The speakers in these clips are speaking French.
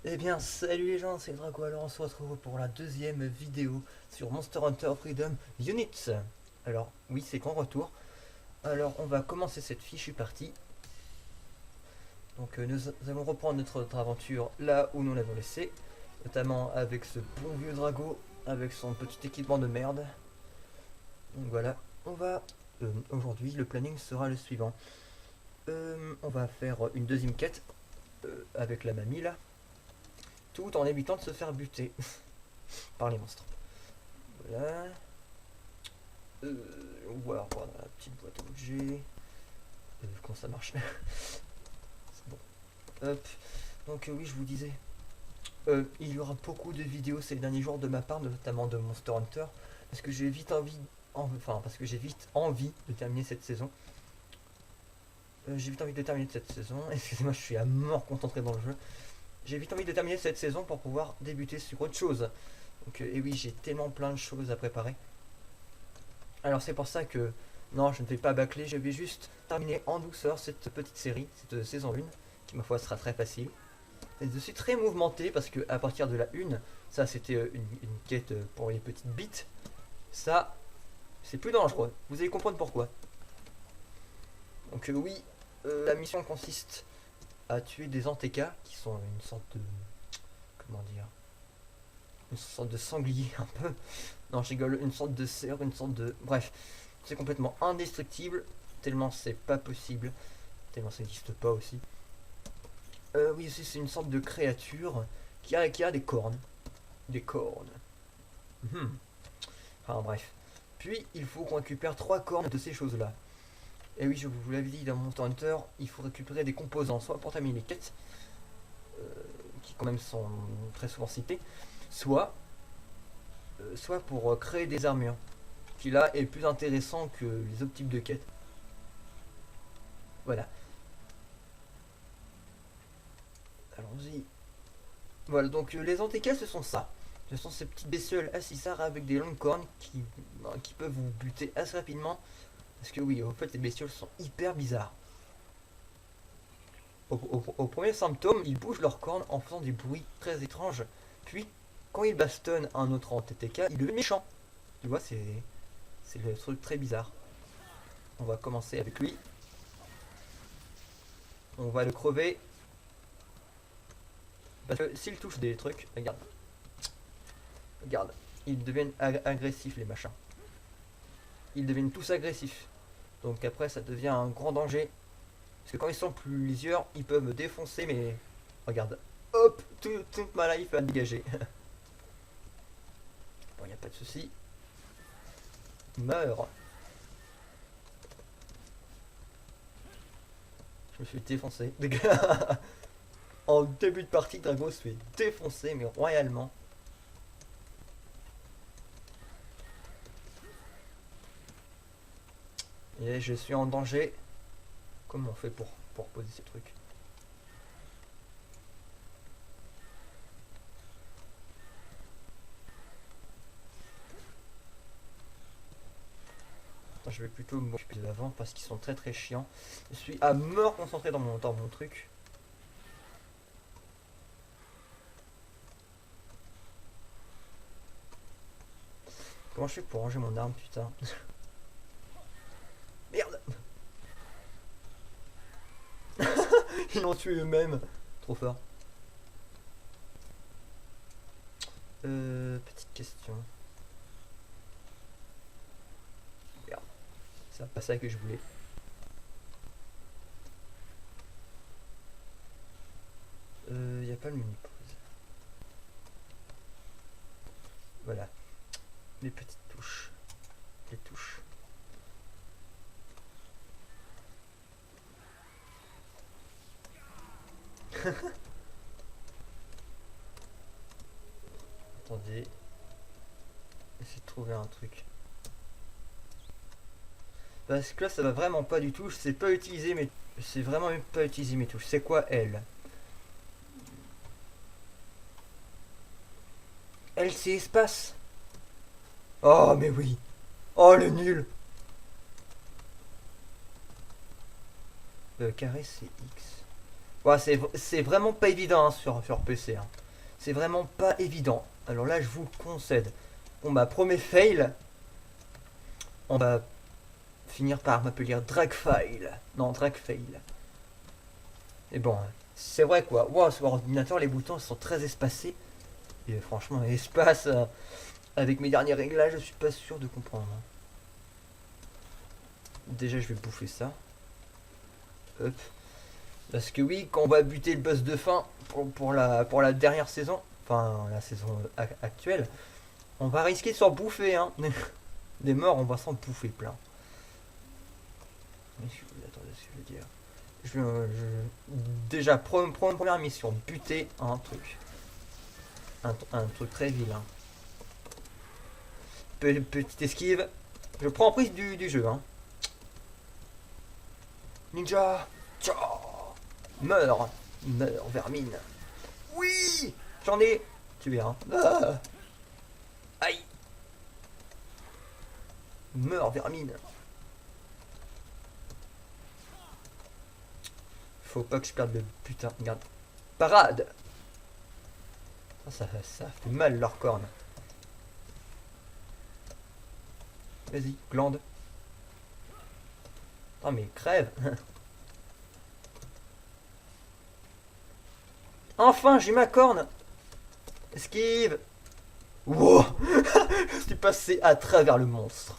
Eh bien, salut les gens, c'est Drago. Alors, on se retrouve pour la deuxième vidéo sur Monster Hunter Freedom Units. Alors, oui, c'est grand retour. Alors, on va commencer cette fichue partie. Donc, nous allons reprendre notre aventure là où nous l'avons laissé, notamment avec ce bon vieux Drago, avec son petit équipement de merde. Donc voilà, on va. Aujourd'hui, le planning sera le suivant. On va faire une deuxième quête avec la mamie là, tout en évitant de se faire buter par les monstres. Voilà. On va avoir la petite boîte à objets. Comment ça marche? C'est bon. Hop. Donc oui, je vous disais, il y aura beaucoup de vidéos ces derniers jours de ma part, notamment de Monster Hunter, parce que j'ai vite envie, parce que j'ai vite envie de terminer cette saison. J'ai vite envie de terminer cette saison. Excusez-moi, je suis à mort concentré dans le jeu. J'ai vite envie de terminer cette saison pour pouvoir débuter sur autre chose. Donc, et oui, j'ai tellement plein de choses à préparer. Alors c'est pour ça que non, je ne vais pas bâcler, je vais juste terminer en douceur cette petite série, cette saison 1, qui ma foi sera très facile. Et je suis très mouvementé parce que à partir de la 1, ça c'était une quête pour les petites bites, ça c'est plus dangereux, vous allez comprendre pourquoi. Donc oui, la mission consiste à tuer des ANTK qui sont une sorte de... comment dire, une sorte de sanglier un peu. Non, je rigole, une sorte de cerf, une sorte de... Bref, c'est complètement indestructible, tellement c'est pas possible, tellement ça n'existe pas aussi. Oui, c'est une sorte de créature qui a des cornes. Des cornes. Enfin bref. Puis, il faut qu'on récupère 3 cornes de ces choses-là. Et oui, je vous l'avais dit dans Monster Hunter, il faut récupérer des composants, soit pour terminer les quêtes, qui quand même sont très souvent cités, soit pour créer des armures, qui là est plus intéressant que les autres types de quêtes. Voilà. Allons-y. Voilà, donc les antécas ce sont ça. Ce sont ces petites bestioles assisards avec des longues cornes qui peuvent vous buter assez rapidement. Parce que oui, en fait les bestioles sont hyper bizarres. Au premier symptôme, ils bougent leurs cornes en faisant des bruits très étranges. Puis, quand ils bastonnent un autre en TTK, il devient méchant. Tu vois, c'est le truc très bizarre. On va commencer avec lui. On va le crever. Parce que s'il touche des trucs, regarde. Regarde. Ils deviennent agressifs les machins. Ils deviennent tous agressifs. Donc après ça devient un grand danger. Parce que quand ils sont plusieurs, ils peuvent me défoncer mais... Regarde. Hop, toute ma life à dégager. Bon, y a pas de souci. Meurs. Je me suis défoncé. En début de partie, Drago se fait défoncer, mais royalement. Et je suis en danger. Comment on fait pour poser ces trucs? Je vais plutôt m'occuper de l'avant parce qu'ils sont très très chiants. Je suis à mort concentré dans mon truc. Comment je fais pour ranger mon arme, putain? Merde. Ils l'ont tué eux-mêmes. Trop fort. Petite question. Merde. C'est pas ça que je voulais. Y a pas le mini pause. Voilà. Les petites touches. Les touches. Attendez. Essayer de trouver un truc. Parce que là ça va vraiment pas du tout. Je sais pas utiliser mes... Je sais vraiment même pas utiliser mes touches. C'est quoi elle? Elle c'est espace. Oh mais oui. Oh le nul. Carré c'est X. Ouais, c'est vraiment pas évident hein, sur PC. Hein. C'est vraiment pas évident. Alors là, je vous concède. Bon bah, premier fail. On va finir par m'appeler Dragfail. Non, Dragfail. Et bon, c'est vrai quoi. Wow, sur ordinateur, les boutons sont très espacés. Et franchement, espace, avec mes derniers réglages, je suis pas sûr de comprendre. Hein. Déjà, je vais bouffer ça. Hop. Parce que oui, quand on va buter le boss de fin pour la dernière saison, enfin la saison actuelle, on va risquer de s'en bouffer. Hein. Des morts, on va s'en bouffer plein. Attendez, ce que je veux dire. Déjà, première mission, buter un truc. Un truc très vilain. Petite esquive. Je prends en prise du jeu. Hein. Ninja. Tchao. Meurs. Meurs, vermine. Oui. J'en ai tué un. Ah. Aïe. Meurs, vermine. Faut pas que je perde le putain. Regarde. Parade. Ça fait mal leur corne. Vas-y, glande. Oh mais crève. Enfin, j'ai ma corne. Esquive. Wow. Je suis passé à travers le monstre.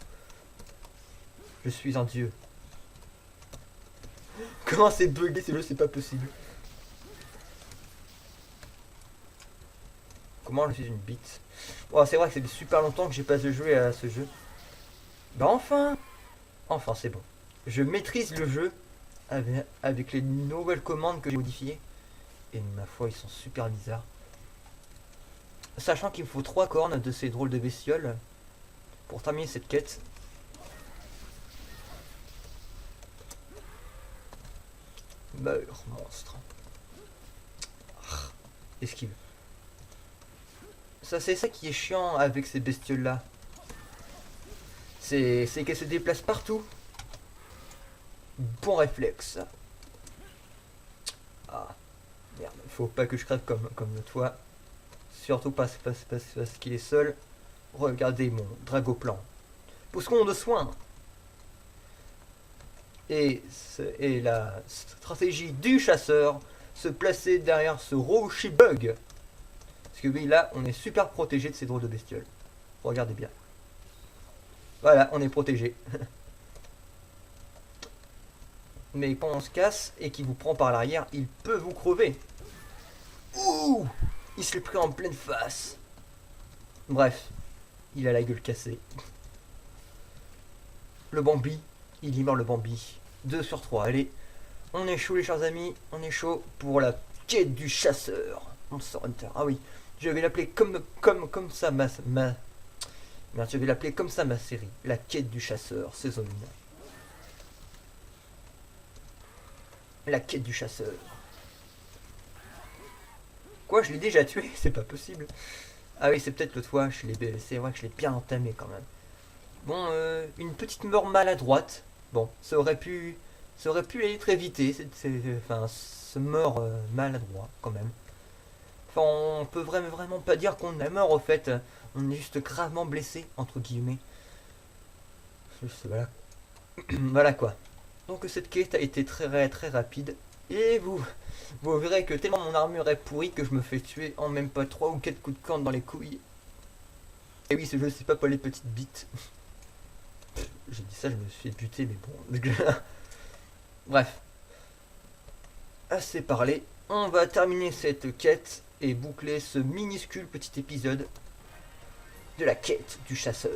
Je suis un dieu. Comment c'est bugué ce jeu, c'est pas possible. Comment je suis une bite. Oh, c'est vrai que c'est super longtemps que j'ai pas joué à ce jeu. Bah enfin. Enfin, c'est bon. Je maîtrise le jeu avec les nouvelles commandes que j'ai modifiées. Et ma foi, ils sont super bizarres. Sachant qu'il me faut 3 cornes de ces drôles de bestioles pour terminer cette quête. Meurs, monstre. Esquive. Ça, c'est ça qui est chiant avec ces bestioles là. C'est qu'elles se déplacent partout. Bon réflexe. Ah, merde, faut pas que je crève comme le toit. Surtout parce qu'il est seul. Regardez mon dragoplan. Poussons de soin. Et la stratégie du chasseur, se placer derrière ce rocher bug. Parce que oui, là, on est super protégé de ces drôles de bestioles. Regardez bien. Voilà, on est protégé. Mais quand on se casse et qu'il vous prend par l'arrière, il peut vous crever. Ouh, il se l'est pris en pleine face. Bref, il a la gueule cassée. Le Bambi, il y meurt le Bambi. 2 sur 3, allez. On est chaud les chers amis, on est chaud pour la quête du chasseur. Monster Hunter, ah oui. Je vais l'appeler comme ça Merde, je vais l'appeler comme ça ma série. La quête du chasseur, saison 1. La quête du chasseur. Quoi, je l'ai déjà tué? C'est pas possible. Ah oui, c'est peut-être le toit, c'est vrai que je l'ai bien entamé quand même. Bon, une petite mort maladroite. Bon, ça aurait pu être évité. Enfin, ce mort maladroit quand même. Enfin, on peut vraiment pas dire qu'on est mort au fait. On est juste gravement blessé, entre guillemets. Voilà. Voilà quoi. Donc cette quête a été très rapide. Et vous verrez que tellement mon armure est pourrie que je me fais tuer en même pas 3 ou 4 coups de corne dans les couilles. Et oui, ce jeu c'est pas pour les petites bites. J'ai dit ça, je me suis buté, mais bon. Bref. Assez parlé. On va terminer cette quête et boucler ce minuscule petit épisode de la quête du chasseur.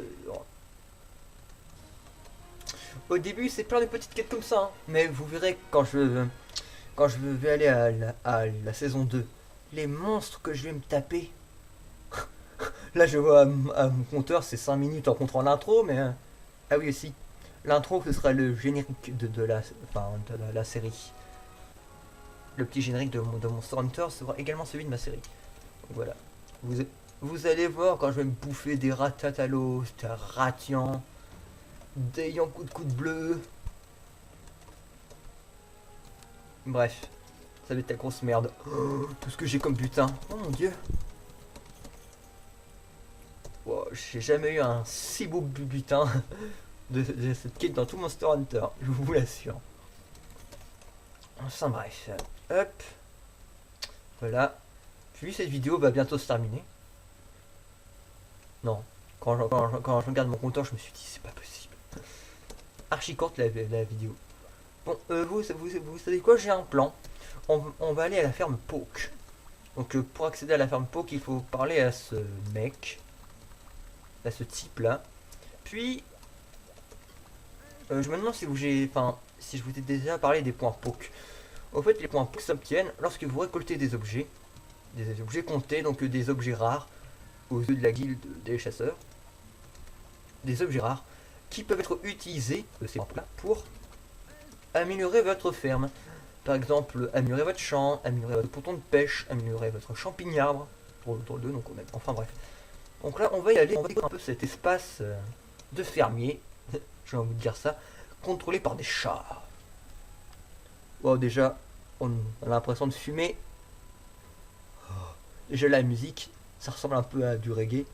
Au début, c'est plein de petites quêtes comme ça, hein. Mais vous verrez quand je vais aller à la saison 2, les monstres que je vais me taper. Là, je vois à mon compteur, c'est 5 minutes en comptant l'intro, mais... Ah oui, aussi. L'intro, ce sera le générique de la série. Le petit générique de Monster Hunter sera également celui de ma série. Donc voilà. Vous allez voir quand je vais me bouffer des ratatalos, des ratians, des yankou de coups de bleu. Bref. Ça va être la grosse merde. Oh, tout ce que j'ai comme butin. Oh mon dieu. Wow, j'ai jamais eu un si beau butin de cette quête dans tout Monster Hunter. Je vous l'assure. Enfin bref. Hop. Voilà. Puis cette vidéo va bientôt se terminer. Non. Quand je regarde mon compteur, je me suis dit c'est pas possible. Archi courte la vidéo. Bon, vous savez quoi, j'ai un plan. On va aller à la ferme Poke. Donc pour accéder à la ferme Poke, il faut parler à ce mec. À ce type là. Puis je me demande si si je vous ai déjà parlé des points Poke. Au fait, les points Poke s'obtiennent lorsque vous récoltez des objets comptés, donc des objets rares aux yeux de la guilde des chasseurs. Des objets rares qui peuvent être utilisés pour améliorer votre ferme. Par exemple, améliorer votre champ, améliorer votre ponton de pêche, améliorer votre champignon-arbre. Pour le 2, donc enfin bref. Donc là, on va y aller, on va découvrir un peu cet espace de fermier, j'ai envie de dire ça, contrôlé par des chats. Bon, déjà, on a l'impression de fumer. Oh, déjà, la musique, ça ressemble un peu à du reggae.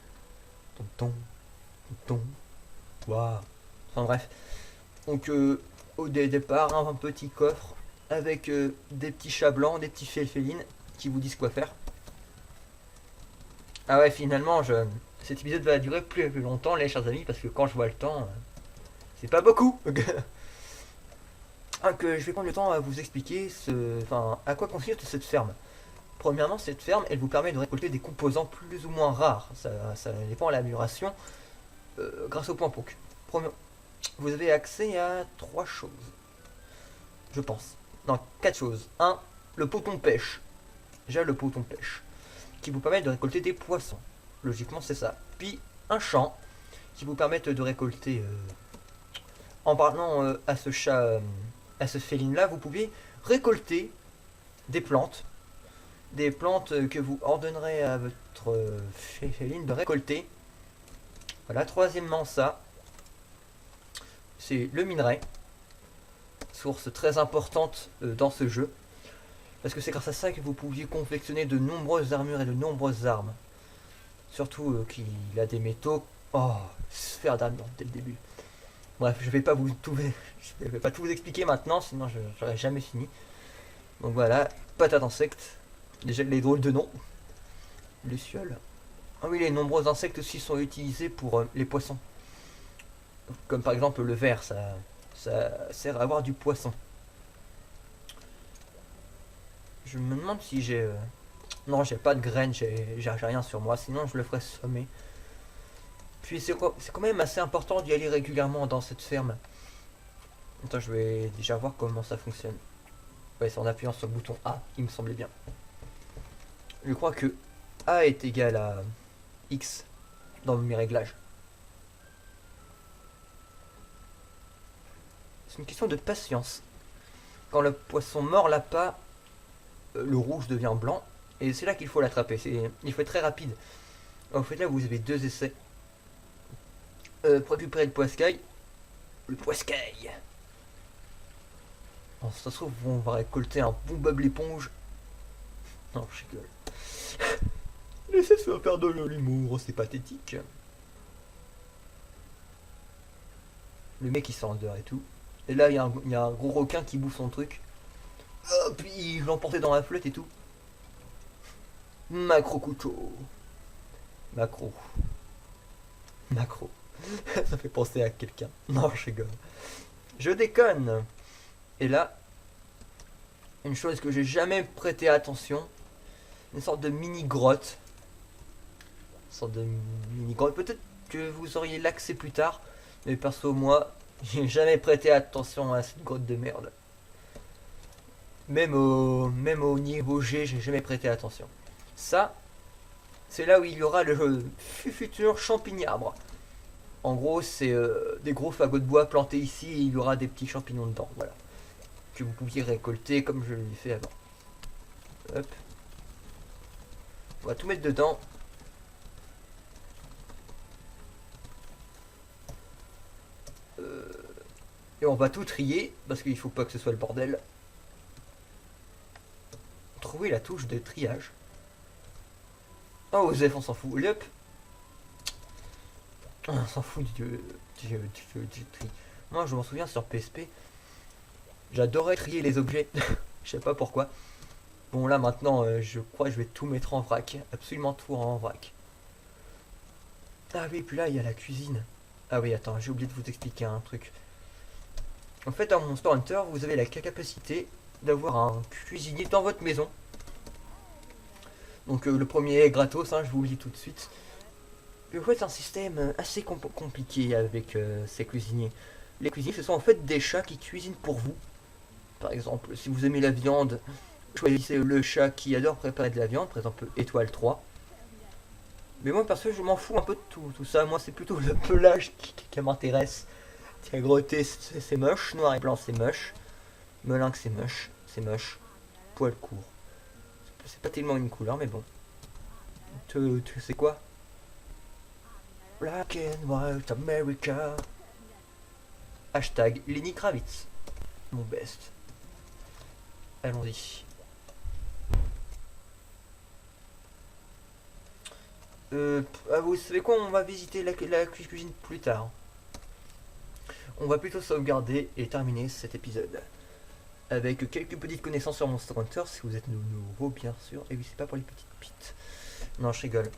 Ton, ton, waouh. Enfin bref. Donc, au départ, un petit coffre avec des petits chats blancs, des petits félines qui vous disent quoi faire. Ah ouais, finalement, cet épisode va durer plus longtemps, les chers amis, parce que quand je vois le temps, c'est pas beaucoup. Que je vais prendre le temps à vous expliquer à quoi consiste cette ferme. Premièrement, cette ferme, elle vous permet de récolter des composants plus ou moins rares. Ça dépend de l'amélioration grâce au point Poke. Vous avez accès à 3 choses. Je pense. Non, 4 choses. 1. Le poton pêche. Déjà le poton pêche. Qui vous permet de récolter des poissons. Logiquement, c'est ça. Puis, un champ. Qui vous permet de récolter... En parlant à ce chat... à ce féline là, vous pouvez récolter des plantes. Des plantes que vous ordonnerez à votre féline de récolter. Voilà, troisièmement ça. C'est le minerai. Source très importante dans ce jeu. Parce que c'est grâce à ça que vous pouviez confectionner de nombreuses armures et de nombreuses armes. Surtout qu'il a des métaux. Oh, sphère d'âme dès le début. Bref, je vais pas tout vous expliquer maintenant, sinon je n'aurais jamais fini. Donc voilà, patate insectes. Déjà les drôles de noms. Lucioles. Ah oui, les nombreux insectes aussi sont utilisés pour les poissons. Comme par exemple le ver, ça sert à avoir du poisson. Je me demande si j'ai... Non, j'ai pas de graines, j'ai rien sur moi, sinon je le ferais sommer. Puis c'est quand même assez important d'y aller régulièrement dans cette ferme. Attends, je vais déjà voir comment ça fonctionne. Ouais, c'est en appuyant sur le bouton A, il me semblait bien. Je crois que A est égal à X dans mes réglages. C'est une question de patience. Quand le poisson mord l'appât, le rouge devient blanc. Et c'est là qu'il faut l'attraper. Il faut être très rapide. En fait, là, vous avez 2 essais. Pour récupérer le poiscaille. Le poiscaille. Bon, ça se trouve, on va récolter un bon Bob l'éponge. Non, je rigole. Laissez se faire de l'humour, c'est pathétique. Le mec il s'endort et tout. Et là, il y a un gros requin qui bouffe son truc. Oh, puis il l'emportait dans la flotte et tout. Macro couteau. Macro. Macro. Ça fait penser à quelqu'un. Non, je rigole. Je déconne. Et là, une chose que j'ai jamais prêté attention, une sorte de mini grotte. Une sorte de mini grotte. Peut-être que vous auriez l'accès plus tard, mais perso moi, j'ai jamais prêté attention à cette grotte de merde. Même au niveau G, j'ai jamais prêté attention. Ça, c'est là où il y aura le futur champignon-arbre. En gros, c'est des gros fagots de bois plantés ici et il y aura des petits champignons dedans. Voilà. Que vous pouviez récolter comme je l'ai fait avant. Hop. On va tout mettre dedans. Et on va tout trier parce qu'il faut pas que ce soit le bordel. oui, la touche de triage. Oh, Zef, on s'en fout. Hop. On s'en fout du tri. Moi, je m'en souviens sur PSP. J'adorais trier les objets. Je sais pas pourquoi. Bon, là, maintenant, je crois que je vais tout mettre en vrac. Absolument tout en vrac. Ah oui, puis là, il y a la cuisine. Ah oui, attends, j'ai oublié de vous expliquer un truc. En fait, dans Monster Hunter, vous avez la capacité d'avoir un cuisinier dans votre maison. Donc le premier est gratos, hein, je vous le dis tout de suite. Mais en fait, c'est un système assez compliqué avec ces cuisiniers. Les cuisiniers, ce sont en fait des chats qui cuisinent pour vous. Par exemple, si vous aimez la viande, choisissez le chat qui adore préparer de la viande, par exemple étoile 3. Mais moi, perso, je m'en fous un peu de tout ça. Moi, c'est plutôt le pelage qui m'intéresse. Tiens, grotté, c'est moche. Noir et blanc, c'est moche. Melinque, c'est moche. C'est moche. Poil court. C'est pas tellement une couleur, mais bon. Tu sais quoi? Black and White America. Hashtag Lenny Kravitz. Mon best. Allons-y. Vous savez quoi? On va visiter la cuisine plus tard. On va plutôt sauvegarder et terminer cet épisode. Avec quelques petites connaissances sur Monster Hunter, si vous êtes nouveau bien sûr. Et oui, c'est pas pour les petites pites. Non, je rigole.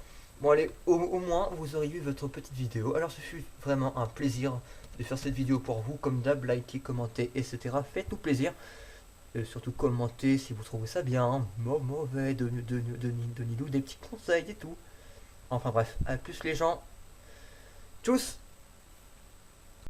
Bon allez, au moins vous aurez eu votre petite vidéo. Alors ce fut vraiment un plaisir de faire cette vidéo pour vous. Comme d'hab, likez, commentez, etc. Faites-nous plaisir. Surtout commentez si vous trouvez ça bien, mauvais, donnez-nous des petits conseils et tout. Enfin bref, à plus les gens. Tchuss.